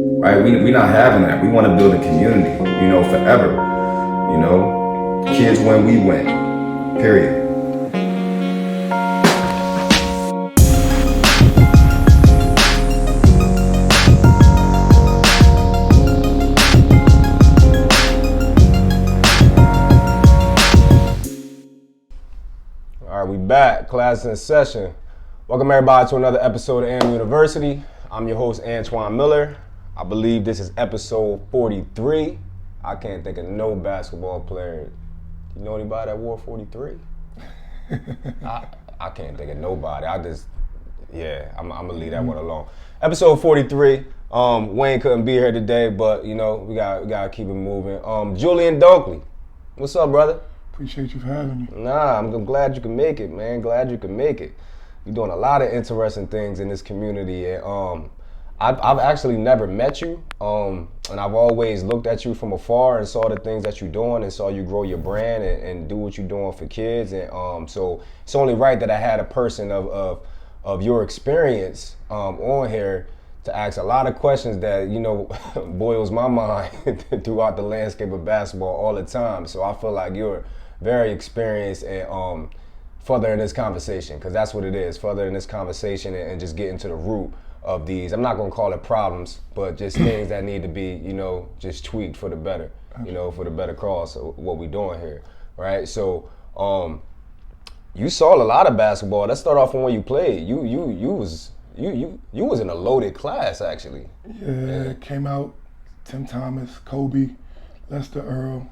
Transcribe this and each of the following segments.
right? We not having that. We want to build a community, forever. Kids win, we win. Period. All right, we back. Class in session. Welcome everybody to another episode of A.M.University. I'm your host, Antoine Miller. I believe this is episode 43. I can't think of no basketball player. You know anybody that wore 43? I can't think of nobody. I'm gonna leave that one alone. Episode 43. Wayne couldn't be here today, but we gotta keep it moving. Julian Dunkley, what's up, brother? Appreciate you for having me. Nah, I'm glad you can make it, man. Glad you can make it. You're doing a lot of interesting things in this community, and I've actually never met you, and I've always looked at you from afar and saw the things that you're doing and saw you grow your brand and do what you're doing for kids, and so it's only right that I had a person of your experience on here to ask a lot of questions that boils my mind throughout the landscape of basketball all the time. So I feel like you're very experienced and furthering this conversation, because that's what it is, furthering this conversation and just getting to the root of these. I'm not gonna call it problems, but just things that need to be, just tweaked for the better, for the better cause of what we're doing here, right? So, you saw a lot of basketball. Let's start off from where you played. You was in a loaded class, actually. Yeah, came out, Tim Thomas, Kobe, Lester Earl,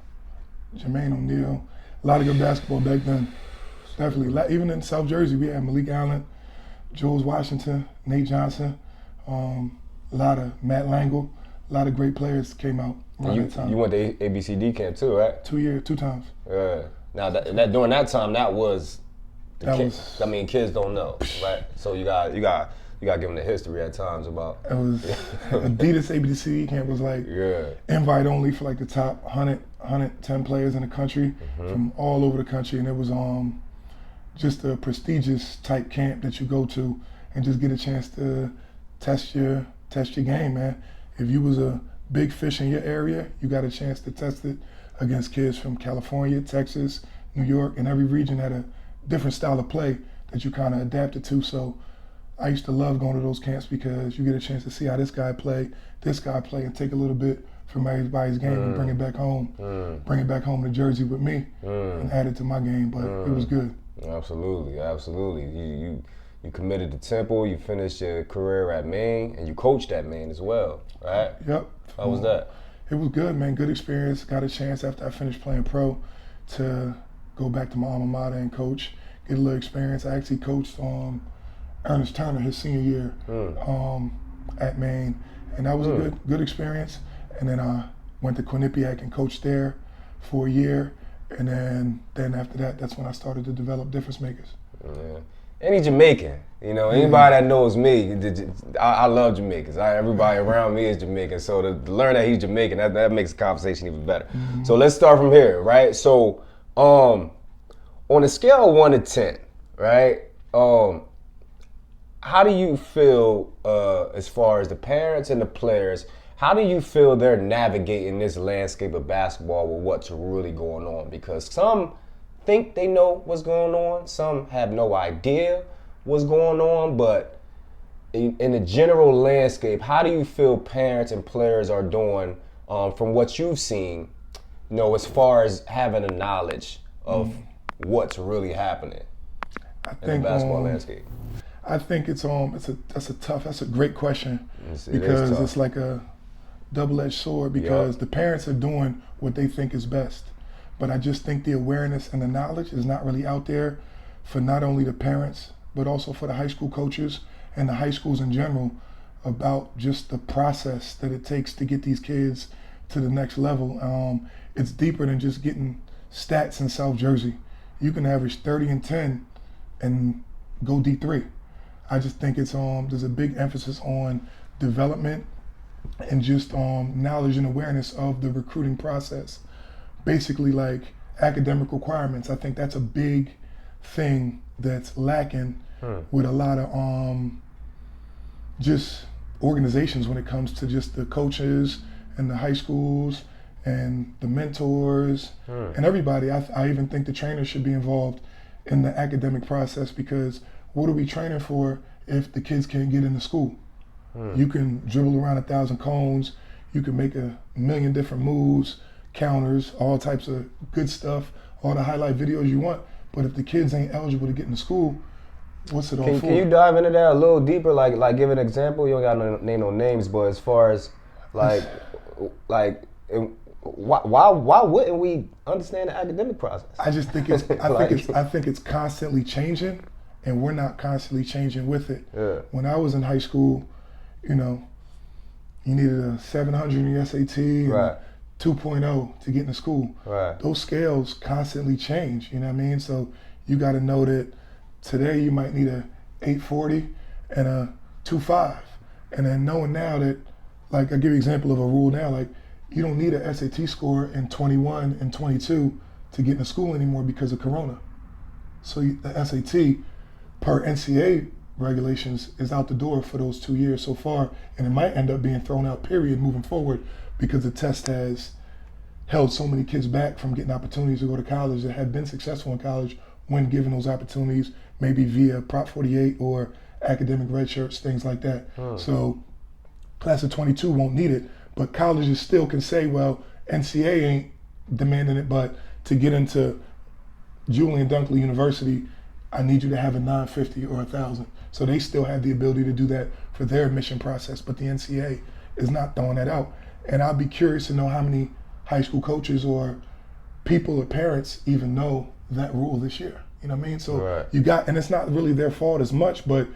Jermaine O'Neal. A lot of good basketball back then. Definitely. Even in South Jersey, we had Malik Allen, Jules Washington, Nate Johnson, a lot of Matt Langle. A lot of great players came out around that time. You went to ABCD camp too, right? 2 times. Yeah. Now that during that time, kids don't know, right? So you got give them the history at times about. It was Adidas ABCD camp was like invite only for like the top 110 players in the country from all over the country, and it was just a prestigious type camp that you go to and just get a chance to test your game, man. If you was a big fish in your area, you got a chance to test it against kids from California, Texas, New York, and every region had a different style of play that you kind of adapted to. So I used to love going to those camps because you get a chance to see how this guy play, and take a little bit from everybody's game and bring it back home. Bring it back home to Jersey with me and add it to my game, but it was good. Absolutely. You committed to Temple, you finished your career at Maine, and you coached at Maine as well, right? Yep. How was that? It was good, man. Good experience. Got a chance after I finished playing pro to go back to my alma mater and coach, get a little experience. I actually coached Ernest Turner his senior year at Maine, and that was a good experience. And then I went to Quinnipiac and coached there for a year, and then after that, that's when I started to develop difference makers. Yeah. Any Jamaican, anybody that knows me, I love Jamaicans. Everybody around me is Jamaican, so to learn that he's Jamaican, that makes the conversation even better. So let's start from here, right? So on a scale of 1 to 10, right? How do you feel as far as the parents and the players? How do you feel they're navigating this landscape of basketball with what's really going on? Because some think they know what's going on, some have no idea what's going on, but in the general landscape, how do you feel parents and players are doing from what you've seen, as far as having a knowledge of what's really happening in the basketball landscape? I think that's a great question because it's like a double-edged sword because the parents are doing what they think is best. But I just think the awareness and the knowledge is not really out there for not only the parents, but also for the high school coaches and the high schools in general about just the process that it takes to get these kids to the next level. It's deeper than just getting stats in South Jersey. You can average 30 and 10 and go D3. I just think there's a big emphasis on development and just knowledge and awareness of the recruiting process. Basically like academic requirements. I think that's a big thing that's lacking with a lot of just organizations when it comes to just the coaches and the high schools and the mentors and everybody. I even think the trainers should be involved in the academic process, because what are we training for if the kids can't get into school? You can dribble around 1,000 cones, you can make 1,000,000 different moves, counters, all types of good stuff, all the highlight videos you want, but if the kids ain't eligible to get into school, what's it all for? Can you dive into that a little deeper? Like give an example. You don't got to name no names, but as far as why wouldn't we understand the academic process? I just think it's I think it's constantly changing, and we're not constantly changing with it. Yeah. When I was in high school, you needed a 700 in your SAT and Right. 2.0 to get into school. Right. Those scales constantly change, you know what I mean? So you got to know that today you might need a 840 and a 2.5. And then knowing now that, like, I'll give you an example of a rule now, like, you don't need a SAT score in 21 and 22 to get into school anymore because of Corona. So the SAT, per NCAA regulations, is out the door for those 2 years so far, and it might end up being thrown out, period, moving forward, because the test has held so many kids back from getting opportunities to go to college that have been successful in college when given those opportunities, maybe via Prop 48 or academic red shirts, things like that. So class of 22 won't need it, but colleges still can say, well, NCAA ain't demanding it, but to get into Julian Dunkley University, I need you to have a 950 or 1,000. So they still have the ability to do that for their admission process, but the NCAA is not throwing that out. And I'd be curious to know how many high school coaches or people or parents even know that rule this year. You know what I mean? So Right. and it's not really their fault as much, but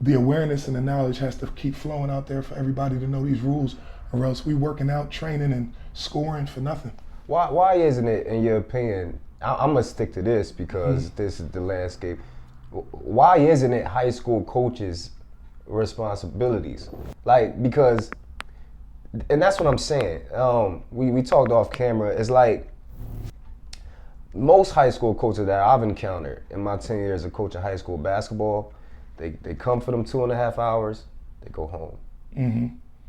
the awareness and the knowledge has to keep flowing out there for everybody to know these rules, or else we working out, training, and scoring for nothing. Why isn't it, in your opinion, I'm gonna stick to this because this is the landscape. Why isn't it high school coaches' responsibilities? Like, because, and that's what I'm saying. We talked off camera. It's like most high school coaches that I've encountered in my 10 years of coaching high school basketball, they come for them 2.5 hours, they go home.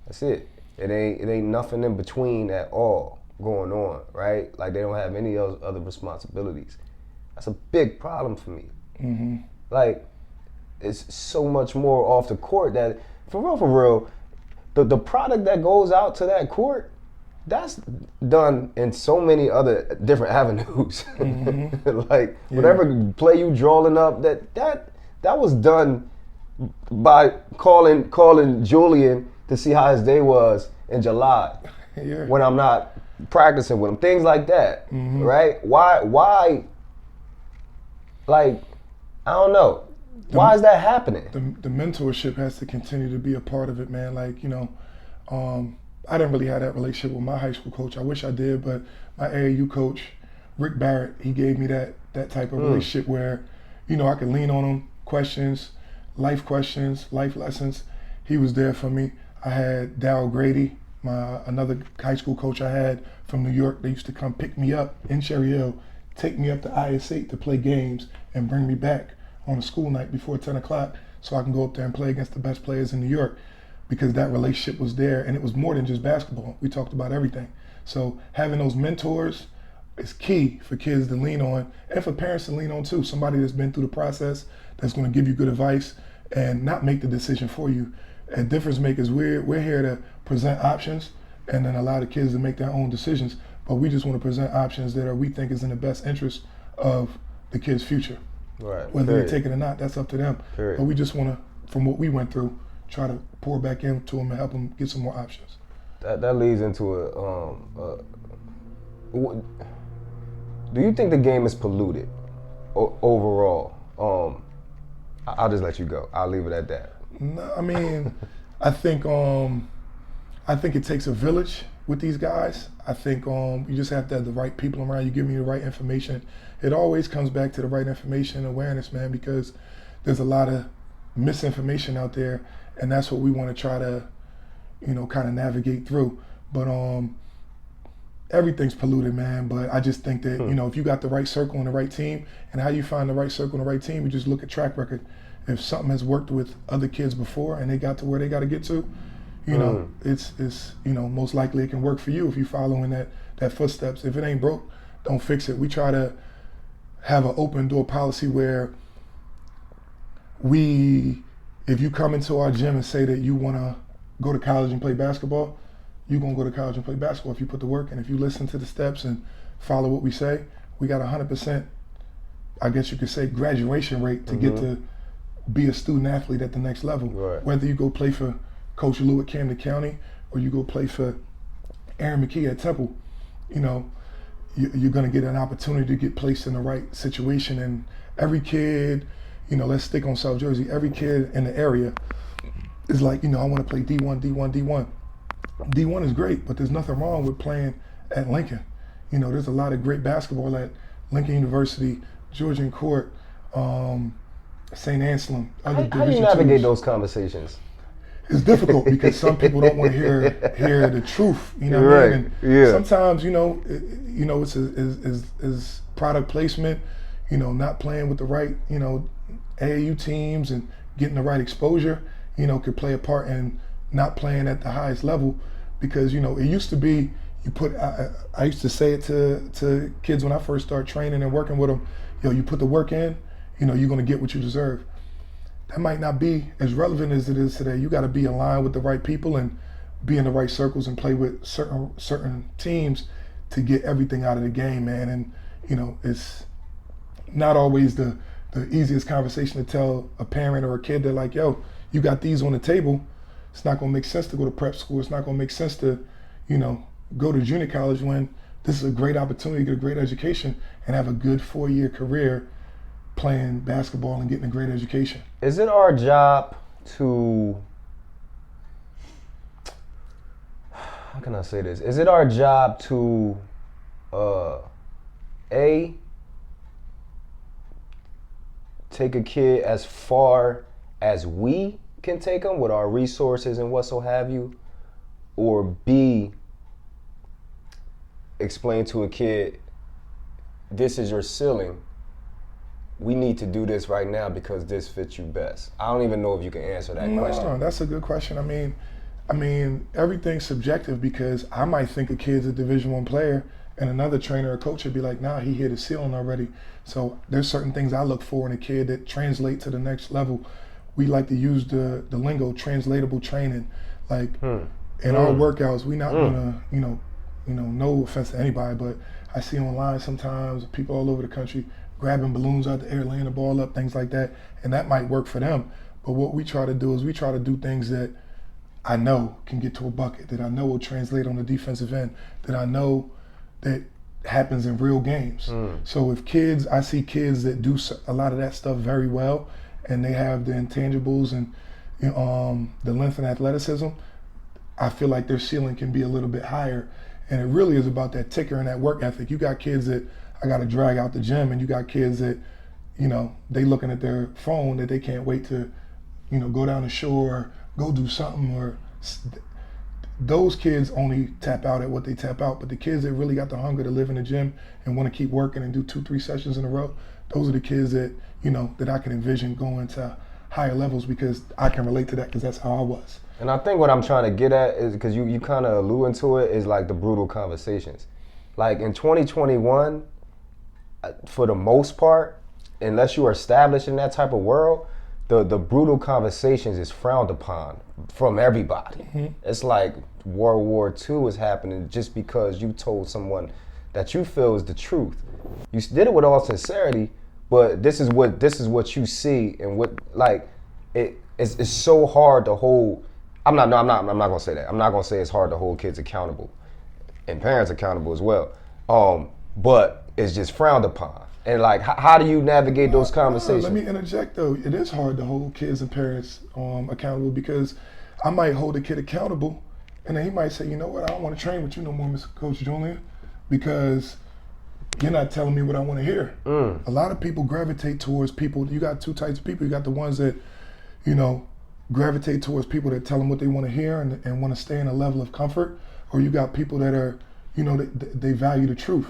That's it. It ain't nothing in between at all going on, right? Like, they don't have any other responsibilities. That's a big problem for me. Like, it's so much more off the court that, for real, the product that goes out to that court, that's done in so many other different avenues. Like, whatever play you drawing up, that was done by calling Julian to see how his day was in July when I'm not practicing with him. Things like that, right? Why? Like, I don't know. Why is that happening? The mentorship has to continue to be a part of it, man. Like, I didn't really have that relationship with my high school coach. I wish I did, but my AAU coach, Rick Barrett, he gave me that type of relationship where, I could lean on him, questions, life lessons. He was there for me. I had Darryl Grady, another high school coach I had from New York. They used to come pick me up in Cherry Hill, take me up to IS8 to play games, and bring me back on a school night before 10 o'clock so I can go up there and play against the best players in New York, because that relationship was there, and it was more than just basketball. We talked about everything. So having those mentors is key for kids to lean on, and for parents to lean on too. Somebody that's been through the process, that's going to give you good advice and not make the decision for you. And difference makers, we're here to present options and then allow the kids to make their own decisions. But we just want to present options that we think is in the best interest of the kids' future. Right. Whether they take it or not, that's up to them. Period. But we just want to, from what we went through, try to pour back into them and help them get some more options. That leads into do you think the game is polluted overall? I'll just let you go. I'll leave it at that. No, I mean, I think it takes a village with these guys. I think you just have to have the right people around you, giving you the right information. It always comes back to the right information and awareness, man, because there's a lot of misinformation out there, and that's what we want to try to, kind of navigate through. But everything's polluted, man. But I just think that, if you got the right circle and the right team, and how you find the right circle and the right team, you just look at track record. if something has worked with other kids before and they got to where they got to get to, you know, it's you know, most likely it can work for you if you following that footsteps. If it ain't broke, don't fix it. We try to have an open door policy where if you come into our gym and say that you want to go to college and play basketball, you're going to go to college and play basketball if you put the work in. If you listen to the steps and follow what we say, we got 100%, I guess you could say, graduation rate to get to be a student athlete at the next level. Right. Whether you go play for Coach Lou at Camden County or you go play for Aaron McKee at Temple, you know, you're going to get an opportunity to get placed in the right situation. And every kid, you know, let's stick on South Jersey, every kid in the area is like, you know, I want to play D1, D1, D1. D1 is great, but there's nothing wrong with playing at Lincoln. You know, there's a lot of great basketball at Lincoln University, Georgian Court, St. Anselm. How do you navigate those conversations? It's difficult because some people don't want to hear the truth. You know what I mean? And sometimes, you know, it's is product placement. You know, not playing with the right, you know, AAU teams and getting the right exposure. You know, could play a part in not playing at the highest level, because, you know, it used to be I used to say it to kids when I first started training and working with them. You know, you put the work in, you know, you're gonna get what you deserve. That might not be as relevant as it is today. You got to be aligned with the right people and be in the right circles and play with certain teams to get everything out of the game, man. And, you know, it's not always the easiest conversation to tell a parent or a kid. They're like, yo, you got these on the table. It's not going to make sense to go to prep school. It's not going to make sense to, you know, go to junior college when this is a great opportunity to get a great education and have a good 4-year career playing basketball and getting a great education. Is it our job to, how can I say this? Is it our job to, take a kid as far as we can take them with our resources and what so have you, or B, explain to a kid, this is your ceiling. We need to do this right now because this fits you best. I don't even know if you can answer that question. No, that's a good question. I mean, everything's subjective, because I might think a kid's a Division I player and another trainer or coach would be like, nah, he hit his ceiling already. So there's certain things I look for in a kid that translate to the next level. We like to use the lingo, translatable training. Like in our workouts, we're not gonna, you know, no offense to anybody, but I see online sometimes people all over the country grabbing balloons out the air, laying the ball up, things like that, and that might work for them. But what we try to do is we try to do things that I know can get to a bucket, that I know will translate on the defensive end, that I know that happens in real games. So if I see kids that do a lot of that stuff very well, and they have the intangibles and the length and athleticism, I feel like their ceiling can be a little bit higher. And it really is about that ticker and that work ethic. You got kids that I got to drag out the gym, and you got kids that, you know, they looking at their phone that they can't wait to, you know, go down the shore or go do something. Or those kids only tap out at what they tap out. But the kids that really got the hunger to live in the gym and want to keep working and do 2-3 sessions in a row, those are the kids that, you know, that I can envision going to higher levels, because I can relate to that, because that's how I was. And I think what I'm trying to get at is, because you kind of alluding to it, is like the brutal conversations. Like in 2021, for the most part, unless you are established in that type of world, the brutal conversations is frowned upon from everybody. It's like World War II is happening just because you told someone that you feel is the truth. You did it with all sincerity, but this is what you see, and what, like, it's so hard to hold. I'm not gonna say that. I'm not gonna say it's hard to hold kids accountable and parents accountable as well. But it's just frowned upon. And like, how do you navigate those conversations? Let me interject though. It is hard to hold kids and parents accountable, because I might hold a kid accountable, and then he might say, you know what, I don't want to train with you no more, Mr. Coach Julian, because you're not telling me what I want to hear. A lot of people gravitate towards people. You got two types of people. You got the ones that, you know, gravitate towards people that tell them what they want to hear and want to stay in a level of comfort, or you got people that are, you know, they value the truth.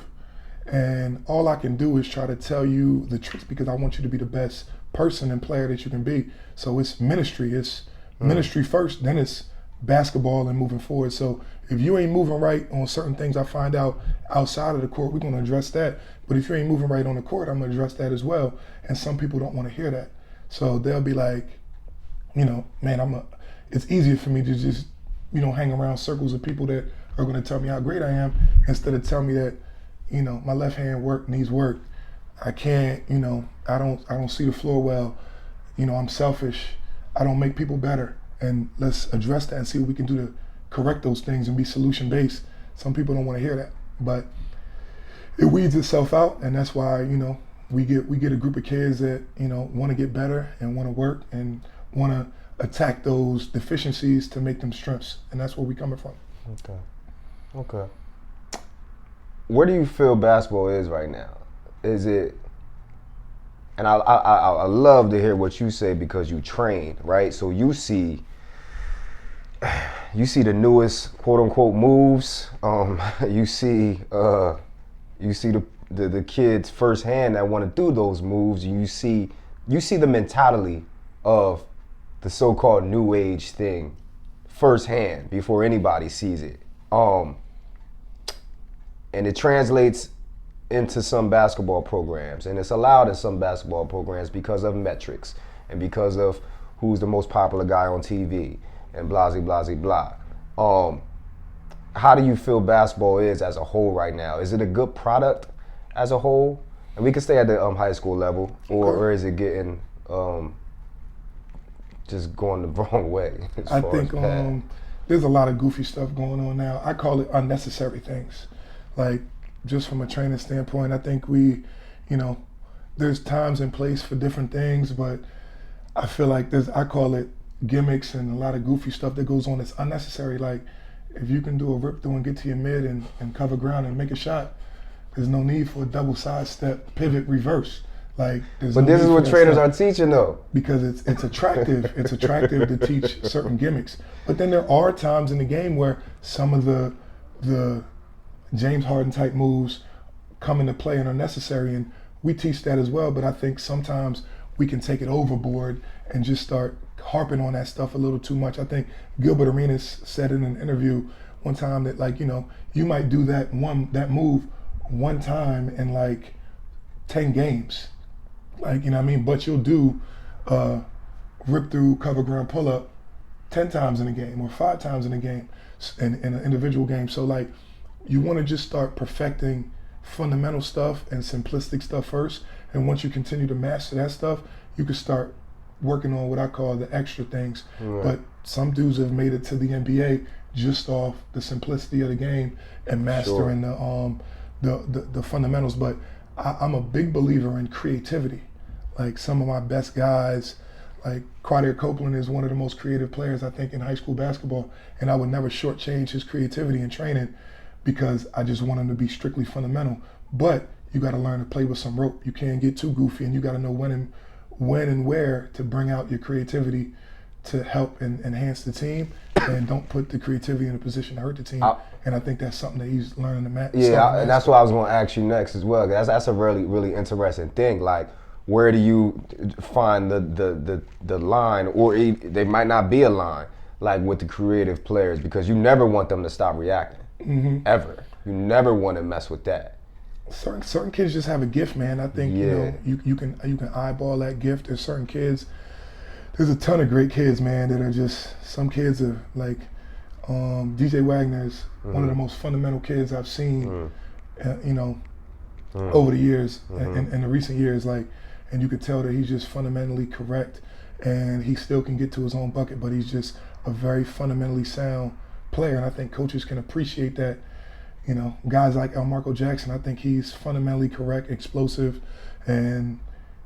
And all I can do is try to tell you the truth, because I want you to be the best person and player that you can be. So it's ministry. It's ministry first, then it's basketball and moving forward. So if you ain't moving right on certain things I find out outside of the court, we're going to address that. But if you ain't moving right on the court, I'm going to address that as well. And some people don't want to hear that. So they'll be like, you know, man, it's easier for me to just, you know, hang around circles of people that are going to tell me how great I am instead of tell me that, you know, my left hand needs work. I can't, you know, I don't see the floor well. You know, I'm selfish. I don't make people better. And let's address that and see what we can do to correct those things and be solution-based. Some people don't want to hear that, but it weeds itself out, and that's why, you know, we get a group of kids that, you know, want to get better and want to work and want to attack those deficiencies to make them strengths, and that's where we coming from. Okay. Where do you feel basketball is right now? Is it? And I love to hear what you say because you train, right? So you see the newest quote unquote moves. You see the kids firsthand that want to do those moves. You see the mentality of the so-called new age thing firsthand before anybody sees it. And it translates into some basketball programs, and it's allowed in some basketball programs because of metrics and because of who's the most popular guy on TV and blah, blah, blah, blah. How do you feel basketball is as a whole right now? Is it a good product as a whole? And we can stay at the high school level, or is it getting just going the wrong way? I think there's a lot of goofy stuff going on now. I call it unnecessary things. Like, just from a training standpoint, I think we, you know, there's times and place for different things, but I feel like I call it gimmicks and a lot of goofy stuff that goes on that's unnecessary. Like, if you can do a rip through and get to your mid and cover ground and make a shot, there's no need for a double side step, pivot, reverse. Like, but this is what trainers are teaching though. Because it's attractive. It's attractive to teach certain gimmicks. But then there are times in the game where some of the James Harden type moves come into play and are necessary, and we teach that as well. But I think sometimes we can take it overboard and just start harping on that stuff a little too much. I think Gilbert Arenas said in an interview one time that, like, you know, you might do that move one time in like 10 games, like, you know what I mean? But you'll do rip through, cover ground, pull up 10 times in a game or 5 times in a game, in an individual game. So like, you want to just start perfecting fundamental stuff and simplistic stuff first, and once you continue to master that stuff, you can start working on what I call the extra things. Right. But some dudes have made it to the NBA just off the simplicity of the game and mastering the fundamentals. But I'm a big believer in creativity. Like, some of my best guys, like Quadir Copeland is one of the most creative players I think in high school basketball, and I would never shortchange his creativity in training because I just want him to be strictly fundamental. But you got to learn to play with some rope. You can't get too goofy, and you got to know when and where to bring out your creativity to help and enhance the team, and don't put the creativity in a position to hurt the team. And I think that's something that he's learning to master. Yeah, and that's what I was going to ask you next as well. That's a really, really interesting thing. Like, where do you find the line, or they might not be a line, like with the creative players, because you never want them to stop reacting. Mm-hmm. Ever. You never want to mess with that. Certain kids just have a gift, man. I think you know you can eyeball that gift. There's certain kids. There's a ton of great kids, man, that are just, some kids are like DJ Wagner is one of the most fundamental kids I've seen, you know, over the years, in the recent years, like, and you could tell that he's just fundamentally correct, and he still can get to his own bucket, but he's just a very fundamentally sound player, and I think coaches can appreciate that. You know, guys like Marco Jackson, I think he's fundamentally correct, explosive, and,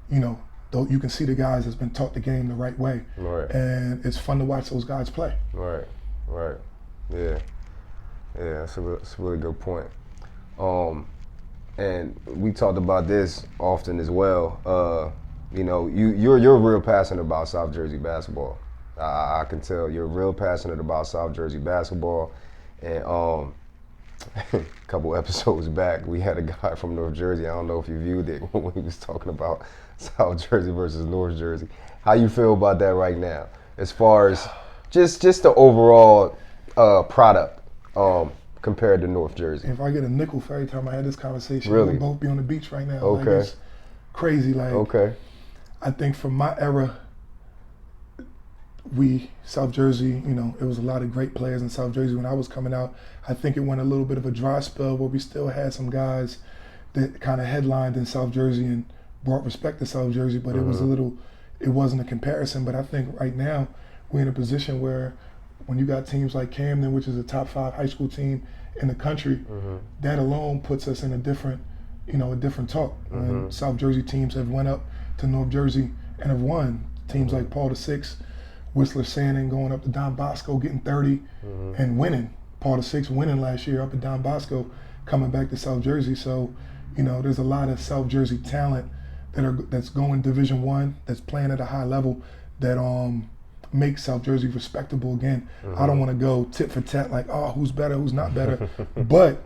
you know, though you can see the guys that's been taught the game the right way. Right. And it's fun to watch those guys play. Right. Yeah, that's a really good point. And we talked about this often as well. You know, you're real passionate about South Jersey basketball. I can tell you're real passionate about South Jersey basketball, and A couple episodes back, we had a guy from North Jersey. I don't know if you viewed it when he was talking about South Jersey versus North Jersey. How you feel about that right now, as far as just the overall product compared to North Jersey? If I get a nickel for every time I had this conversation, really? we'll both be on the beach right now. Okay. Like, it's crazy. Like, okay. I think from my era, South Jersey, it was a lot of great players in South Jersey when I was coming out. I think it went a little bit of a dry spell where we still had some guys that kind of headlined in South Jersey and brought respect to South Jersey, but it wasn't a comparison. But I think right now we're in a position where when you got teams like Camden, which is a top 5 high school team in the country, that alone puts us in a different talk. When South Jersey teams have went up to North Jersey and have won. Teams like Paul VI, Whistler Sandon going up to Don Bosco, getting 30 and winning. Paul VI winning last year up at Don Bosco, coming back to South Jersey. So, there's a lot of South Jersey talent that's going Division I, that's playing at a high level, that makes South Jersey respectable again. I don't want to go tit for tat like, oh, who's better, who's not better. But,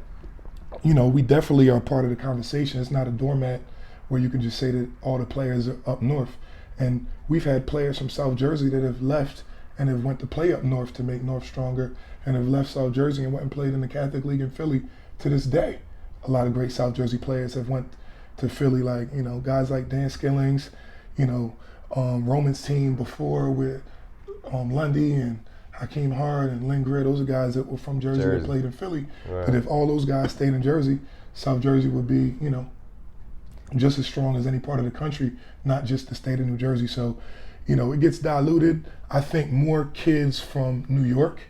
we definitely are part of the conversation. It's not a doormat where you can just say that all the players are up north. And we've had players from South Jersey that have left and have went to play up north to make North stronger, and have left South Jersey and went and played in the Catholic League in Philly to this day. A lot of great South Jersey players have went to Philly, like, guys like Dan Skillings, Roman's team before with Lundy and Hakeem Hard and Lynn Greer. Those are guys that were from Jersey that played in Philly. Right. But if all those guys stayed in Jersey, South Jersey would be, just as strong as any part of the country, not just the state of New Jersey. So, it gets diluted. I think more kids from New York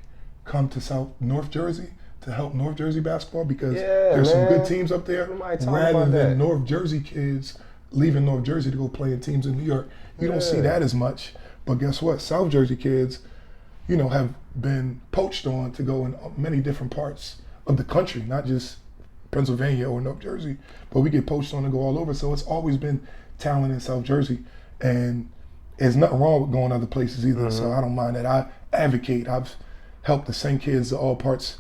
come to North Jersey to help North Jersey basketball because there's some good teams up there, rather than North Jersey kids leaving North Jersey to go play in teams in New York. You don't see that as much. But guess what? South Jersey kids, have been poached on to go in many different parts of the country, not just Pennsylvania or North Jersey, but we get poached on to go all over. So it's always been talent in South Jersey, and there's nothing wrong with going other places either. So I don't mind that. I advocate. I've helped to send kids to all parts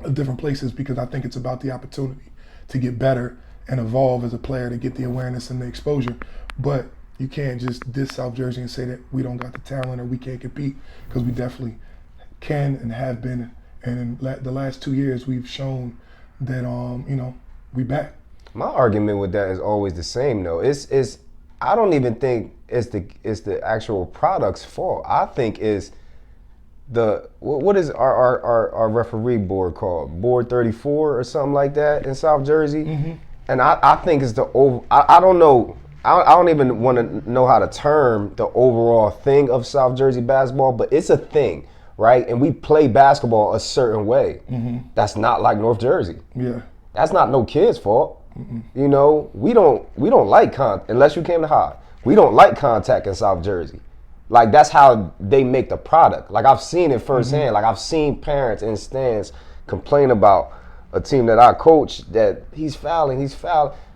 of different places because I think it's about the opportunity to get better and evolve as a player, to get the awareness and the exposure. But you can't just diss South Jersey and say that we don't got the talent or we can't compete, because we definitely can and have been. And in the last 2 years, we've shown that we back. My argument with that is always the same though. It's I don't even think it's the actual product's fault. I think it's what is our referee board called? Board 34 or something like that in South Jersey. And I think it's I don't know. I don't even want to know how to term the overall thing of South Jersey basketball, but it's a thing, right? And we play basketball a certain way. That's not like North Jersey. Yeah. That's not no kid's fault. We don't like unless you came to high. We don't like contact in South Jersey. Like, that's how they make the product. Like, I've seen it firsthand. Like, I've seen parents in stands complain about a team that I coach that he's fouling.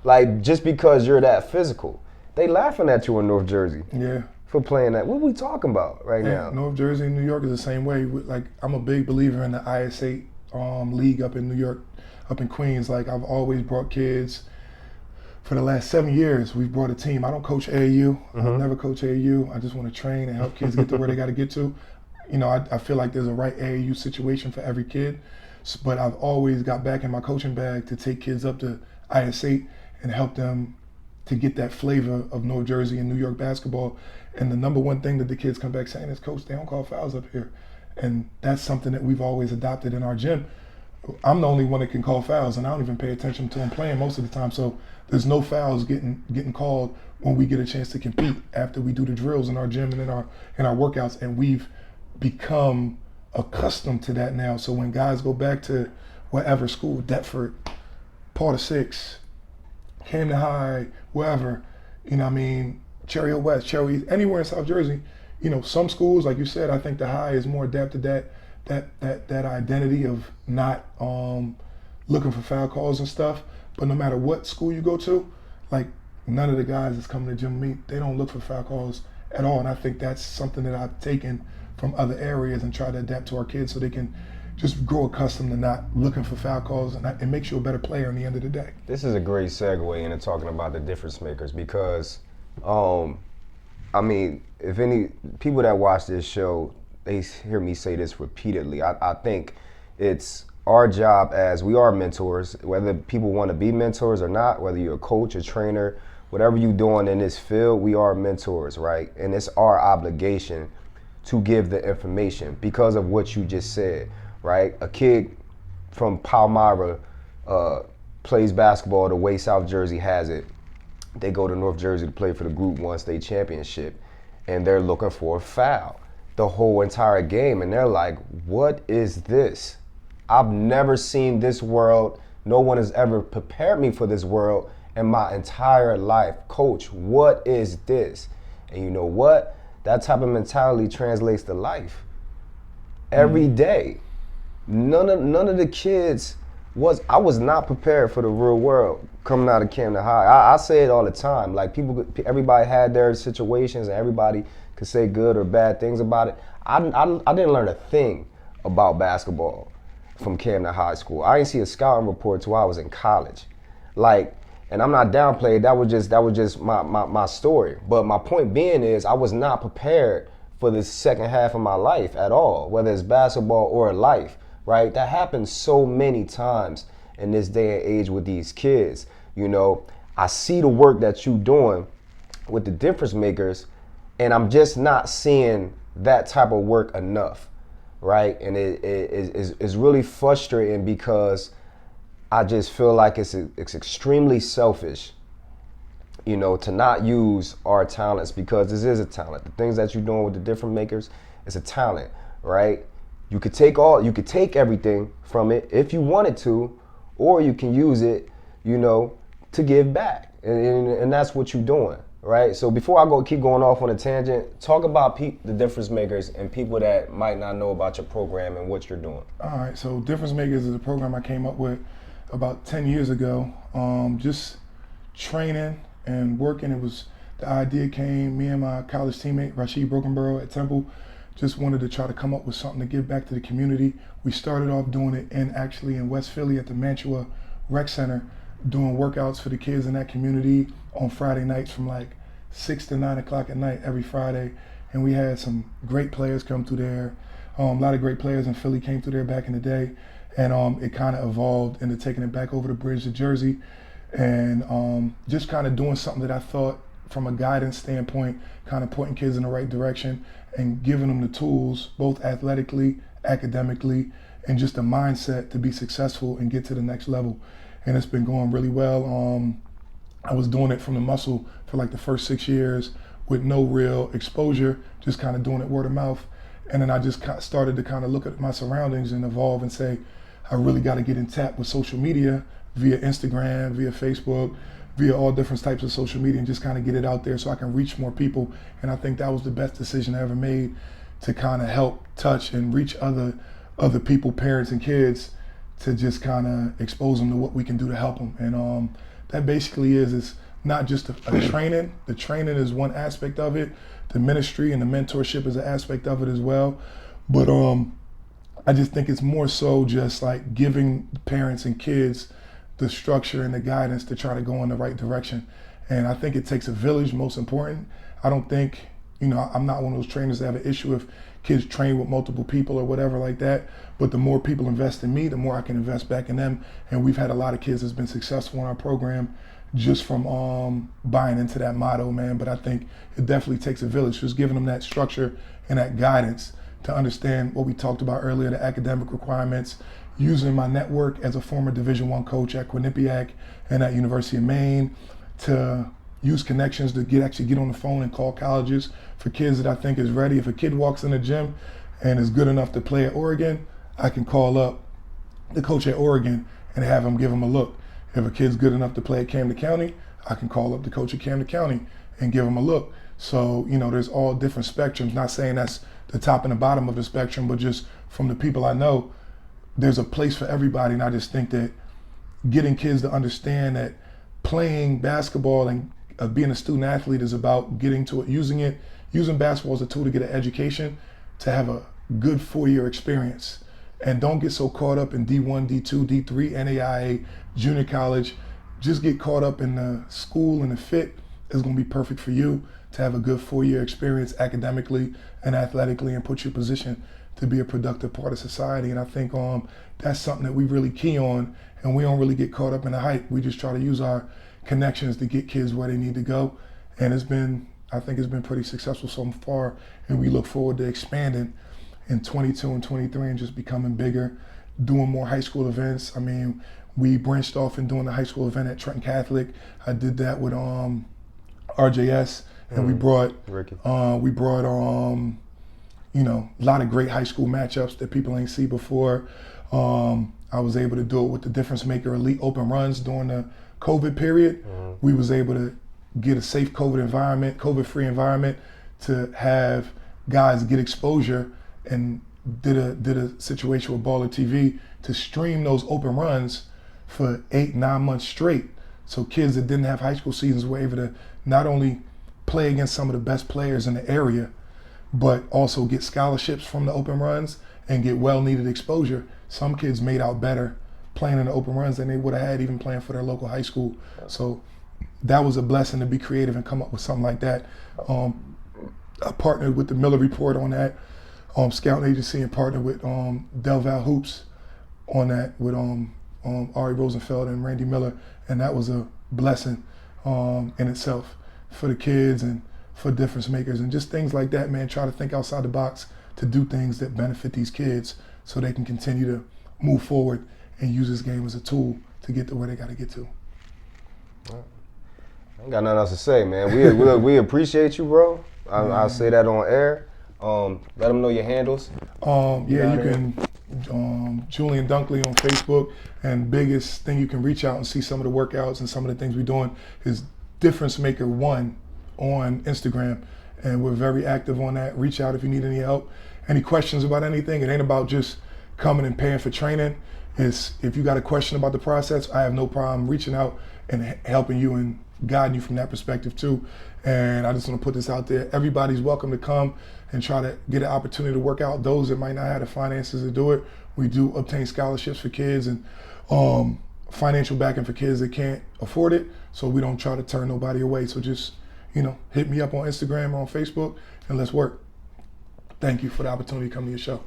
Like, just because you're that physical. They laughing at you in North Jersey. Yeah. For playing that. What are we talking about right now? North Jersey and New York is the same way. Like, I'm a big believer in the IS8 league up in New York, up in Queens. Like, I've always brought kids. For the last 7 years, we've brought a team. I don't coach AAU. I'll never coach AAU. I just want to train and help kids get to where they got to get to. I feel like there's a right AAU situation for every kid. But I've always got back in my coaching bag to take kids up to IS8 and help them to get that flavor of North Jersey and New York basketball. And the number one thing that the kids come back saying is, Coach, they don't call fouls up here. And that's something that we've always adopted in our gym. I'm the only one that can call fouls, and I don't even pay attention to them playing most of the time. So there's no fouls getting called when we get a chance to compete after we do the drills in our gym and in our workouts. And we've become accustomed to that now. So when guys go back to whatever school, Deptford, Paul VI, Camden High, wherever, Cherry Hill West, Cherry, anywhere in South Jersey, some schools, like you said, I think the High is more adapted that identity of not looking for foul calls and stuff. But no matter what school you go to, like, none of the guys that's coming to gym with me, they don't look for foul calls at all. And I think that's something that I've taken from other areas and try to adapt to our kids so they can just grow accustomed to not looking for foul calls, and it makes you a better player in the end of the day. This is a great segue into talking about the difference makers because, I mean, if any people that watch this show, they hear me say this repeatedly. I think it's our job as we are mentors, whether people want to be mentors or not, whether you're a coach, a trainer, whatever you're doing in this field, we are mentors, right? And it's our obligation to give the information because of what you just said, right? A kid from Palmyra plays basketball the way South Jersey has it. They go to North Jersey to play for the Group 1 state championship, and they're looking for a foul the whole entire game, and they're like, what is this? I've never seen this world. No one has ever prepared me for this world in my entire life. Coach, what is this? And you know what? That type of mentality translates to life. Every day. None of the kids I was not prepared for the real world coming out of Camden High. I say it all the time. Like everybody had their situations and everybody could say good or bad things about it. I didn't learn a thing about basketball from Camden High School. I didn't see a scouting report till I was in college. Like, and I'm not downplayed, that was just my story. But my point being is I was not prepared for the second half of my life at all, whether it's basketball or life, right? That happens so many times in this day and age with these kids. You know, I see the work that you're doing with the difference makers, and I'm just not seeing that type of work enough, right? And it's really frustrating because I just feel like it's extremely selfish, you know, to not use our talents, because this is a talent. The things that you're doing with the different makers, it's a talent, right? You could take everything from it if you wanted to, or you can use it, you know, to give back, and that's what you're doing, right? So before I keep going off on a tangent, talk about the difference makers and people that might not know about your program and what you're doing. All right, so Difference Makers is a program I came up with about 10 years ago, just training and working. The idea came, me and my college teammate, Rashid Brokenborough at Temple, just wanted to try to come up with something to give back to the community. We started off doing it in West Philly at the Mantua Rec Center, doing workouts for the kids in that community on Friday nights from like 6 to 9 o'clock at night every Friday. And we had some great players come through there. A lot of great players in Philly came through there back in the day. And it kind of evolved into taking it back over the bridge to Jersey, and just kind of doing something that I thought from a guidance standpoint, kind of pointing kids in the right direction and giving them the tools, both athletically, academically, and just a mindset to be successful and get to the next level. And it's been going really well. I was doing it from the muscle for like the first 6 years with no real exposure, just kind of doing it word of mouth. And then I just started to kind of look at my surroundings and evolve and say, I really got to get in tap with social media via Instagram, via Facebook, via all different types of social media, and just kind of get it out there so I can reach more people. And I think that was the best decision I ever made, to kind of help touch and reach other people, parents and kids, to just kind of expose them to what we can do to help them. And that basically is not just a training. The training is one aspect of it. The ministry and the mentorship is an aspect of it as well. But I just think it's more so just like giving parents and kids the structure and the guidance to try to go in the right direction. And I think it takes a village, most important. I don't think, I'm not one of those trainers that have an issue if kids train with multiple people or whatever like that. But the more people invest in me, the more I can invest back in them. And we've had a lot of kids that's been successful in our program just from buying into that motto, man. But I think it definitely takes a village, just giving them that structure and that guidance to understand what we talked about earlier, the academic requirements, using my network as a former Division I coach at Quinnipiac and at University of Maine, to use connections to actually get on the phone and call colleges for kids that I think is ready. If a kid walks in the gym and is good enough to play at Oregon, I can call up the coach at Oregon and have him give him a look. If a kid's good enough to play at Camden County, I can call up the coach at Camden County and give him a look. So, there's all different spectrums. Not saying that's the top and the bottom of the spectrum, but just from the people I know, there's a place for everybody. And I just think that getting kids to understand that playing basketball and being a student athlete is about getting to it, using basketball as a tool to get an education, to have a good 4-year experience, And don't get so caught up in D1, D2, D3, NAIA, junior college. Just get caught up in the school and the fit is going to be perfect for you to have a good 4-year experience academically and athletically and put you in position to be a productive part of society. And I think that's something that we really key on, and we don't really get caught up in the hype. We just try to use our connections to get kids where they need to go. And I think it's been pretty successful so far, and we look forward to expanding in 22 and 23 and just becoming bigger, doing more high school events. I mean, we branched off and doing the high school event at Trenton Catholic. I did that with RJS, and we brought a lot of great high school matchups that people ain't see before. I was able to do it with the Difference Maker Elite Open Runs during the COVID period. We was able to get a safe COVID-free environment to have guys get exposure, and did a situation with Baller TV to stream those open runs for 8-9 months straight. So kids that didn't have high school seasons were able to not only play against some of the best players in the area, but also get scholarships from the open runs and get well-needed exposure. Some kids made out better playing in the open runs than they would have had even playing for their local high school. So that was a blessing to be creative and come up with something like that. I partnered with the Miller Report on that scouting agency, and partnered with Del Val Hoops on that with Ari Rosenfeld and Randy Miller, and that was a blessing in itself for the kids and for difference makers and just things like that, man. Try to think outside the box to do things that benefit these kids so they can continue to move forward and use this game as a tool to get to where they got to get to. I ain't got nothing else to say, man. We appreciate you, bro. I'll say that on air. Let them know your handles. You can Julian Dunkley on Facebook, and biggest thing you can reach out and see some of the workouts and some of the things we're doing is Difference Maker 1 on Instagram, and we're very active on that. Reach out if you need any help, any questions about anything. It ain't about just coming and paying for training. It's if you got a question about the process, I have no problem reaching out and helping you and guiding you from that perspective too. And I just want to put this out there. Everybody's welcome to come and try to get an opportunity to work out. Those that might not have the finances to do it, we do obtain scholarships for kids and financial backing for kids that can't afford it. So we don't try to turn nobody away. So just, hit me up on Instagram or on Facebook and let's work. Thank you for the opportunity to come to your show.